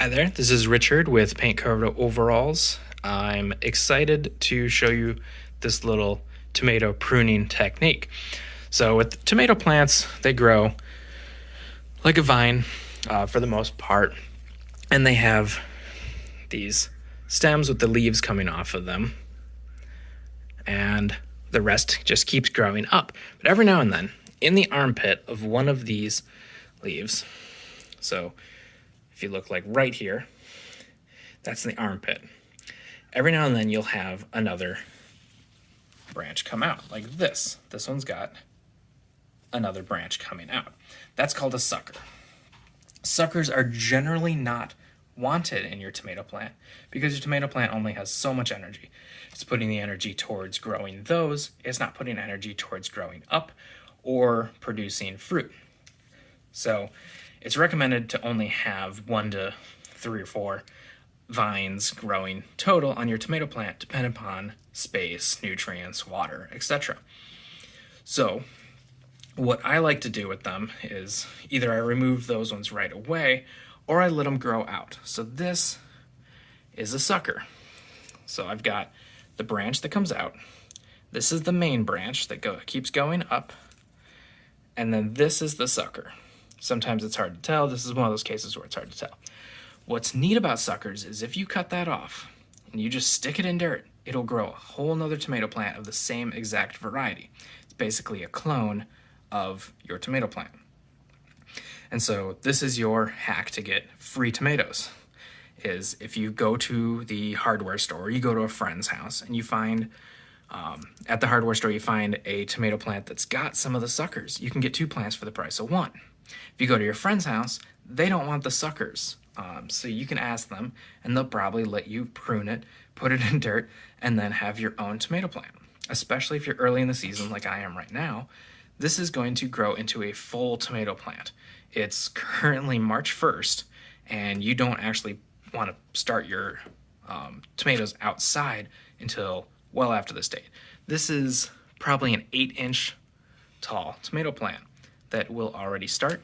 Hi there, this is Richard with Paint Covered Overalls. I'm excited to show you this little tomato pruning technique. So with tomato plants, they grow like a vine for the most part, and they have these stems with the leaves coming off of them, and the rest just keeps growing up. But every now and then, in the armpit of one of these leaves, so if you look like right here, that's the armpit. Every now and then you'll have another branch come out, like this. This one's got another branch coming out. That's called a sucker. Suckers are generally not wanted in your tomato plant because your tomato plant only has so much energy. It's putting the energy towards growing those. It's not putting energy towards growing up or producing fruit. So it's recommended to only have 1 to 3 or 4 vines growing total on your tomato plant, depending upon space, nutrients, water, etc. So what I like to do with them is either I remove those ones right away or I let them grow out. So this is a sucker. So I've got the branch that comes out. This is the main branch that keeps going up. And then this is the sucker. Sometimes it's hard to tell. This is one of those cases where it's hard to tell. What's neat about suckers is if you cut that off and you just stick it in dirt, it'll grow a whole nother tomato plant of the same exact variety. It's basically a clone of your tomato plant. And so this is your hack to get free tomatoes, is if you go to the hardware store, you go to a friend's house and you find, at the hardware store, you find a tomato plant that's got some of the suckers. You can get 2 plants for the price of 1. If you go to your friend's house, they don't want the suckers. So you can ask them and they'll probably let you prune it, put it in dirt, and then have your own tomato plant. Especially if you're early in the season like I am right now, this is going to grow into a full tomato plant. It's currently March 1st, and you don't actually want to start your tomatoes outside until well after this date. This is probably an 8-inch tall tomato plant that will already start.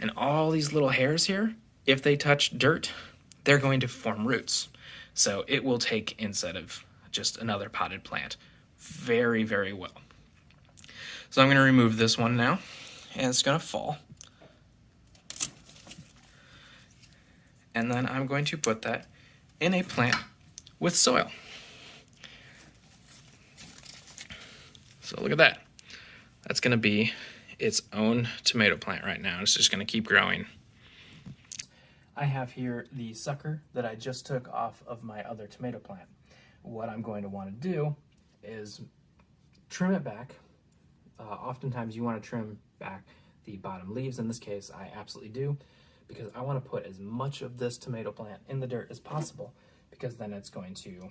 And all these little hairs here, if they touch dirt, they're going to form roots. So it will take instead of just another potted plant very, very well. So I'm going to remove this one now, and it's going to fall. And then I'm going to put that in a plant with soil. So look at that. That's going to be its own tomato plant right now. It's just going to keep growing. I have here the sucker that I just took off of my other tomato plant. What I'm going to want to do is trim it back. Oftentimes you want to trim back the bottom leaves. In this case, I absolutely do, because I want to put as much of this tomato plant in the dirt as possible, because then it's going to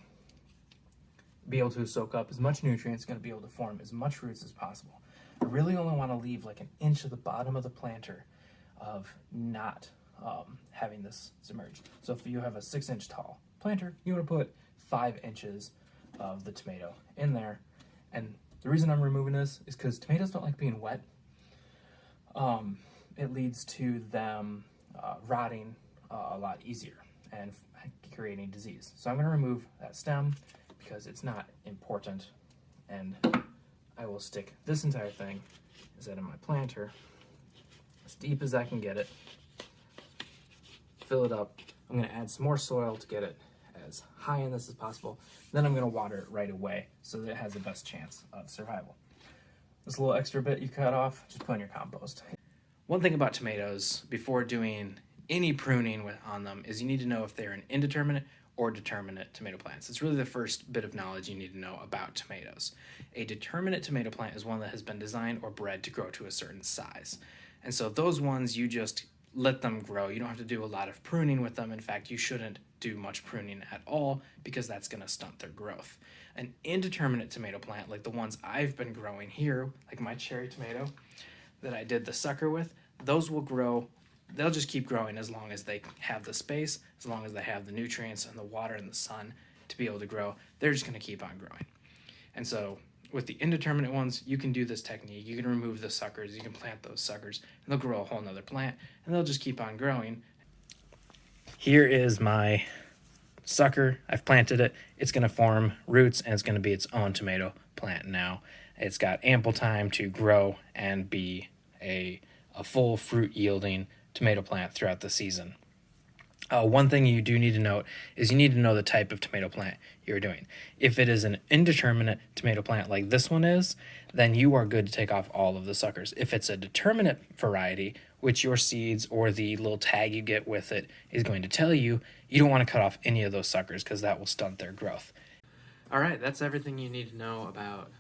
be able to soak up as much nutrients, going to be able to form as much roots as possible. I really only want to leave like 1 inch of the bottom of the planter of not having this submerged. So if you have a 6-inch tall planter, you want to put 5 inches of the tomato in there. And the reason I'm removing this is because tomatoes don't like being wet. It leads to them rotting a lot easier and creating disease. So I'm going to remove that stem because it's not important, and I will stick this entire thing instead of my planter as deep as I can get it, fill it up. I'm going to add some more soil to get it as high in this as possible. Then I'm going to water it right away so that it has the best chance of survival. This little extra bit you cut off, just put in your compost. One thing about tomatoes before doing any pruning on them is you need to know if they're an indeterminate or determinate tomato plants. It's really the first bit of knowledge you need to know about tomatoes. A determinate tomato plant is one that has been designed or bred to grow to a certain size. And so those ones, you just let them grow. You don't have to do a lot of pruning with them. In fact, you shouldn't do much pruning at all because that's going to stunt their growth. An indeterminate tomato plant, like the ones I've been growing here, like my cherry tomato that I did the sucker with, those will grow. They'll just keep growing as long as they have the space, as long as they have the nutrients and the water and the sun to be able to grow. They're just going to keep on growing. And so with the indeterminate ones, you can do this technique. You can remove the suckers, you can plant those suckers, and they'll grow a whole nother plant, and they'll just keep on growing. Here is my sucker. I've planted it. It's going to form roots and it's going to be its own tomato plant now. It's got ample time to grow and be a full fruit yielding tomato plant throughout the season. One thing you do need to note is you need to know the type of tomato plant you're doing. If it is an indeterminate tomato plant like this one is, then you are good to take off all of the suckers. If it's a determinate variety, which your seeds or the little tag you get with it is going to tell you, you don't want to cut off any of those suckers because that will stunt their growth. All right, that's everything you need to know about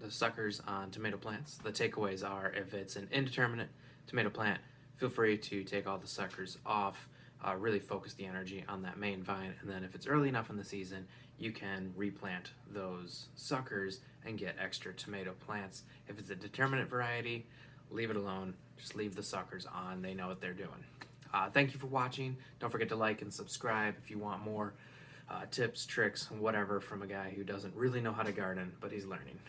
the suckers on tomato plants. The takeaways are, if it's an indeterminate tomato plant, feel free to take all the suckers off. Really focus the energy on that main vine, and then if it's early enough in the season, you can replant those suckers and get extra tomato plants. If it's a determinate variety, leave it alone. Just leave the suckers on. They know what they're doing. Thank you for watching. Don't forget to like and subscribe if you want more tips, tricks, whatever from a guy who doesn't really know how to garden, but he's learning.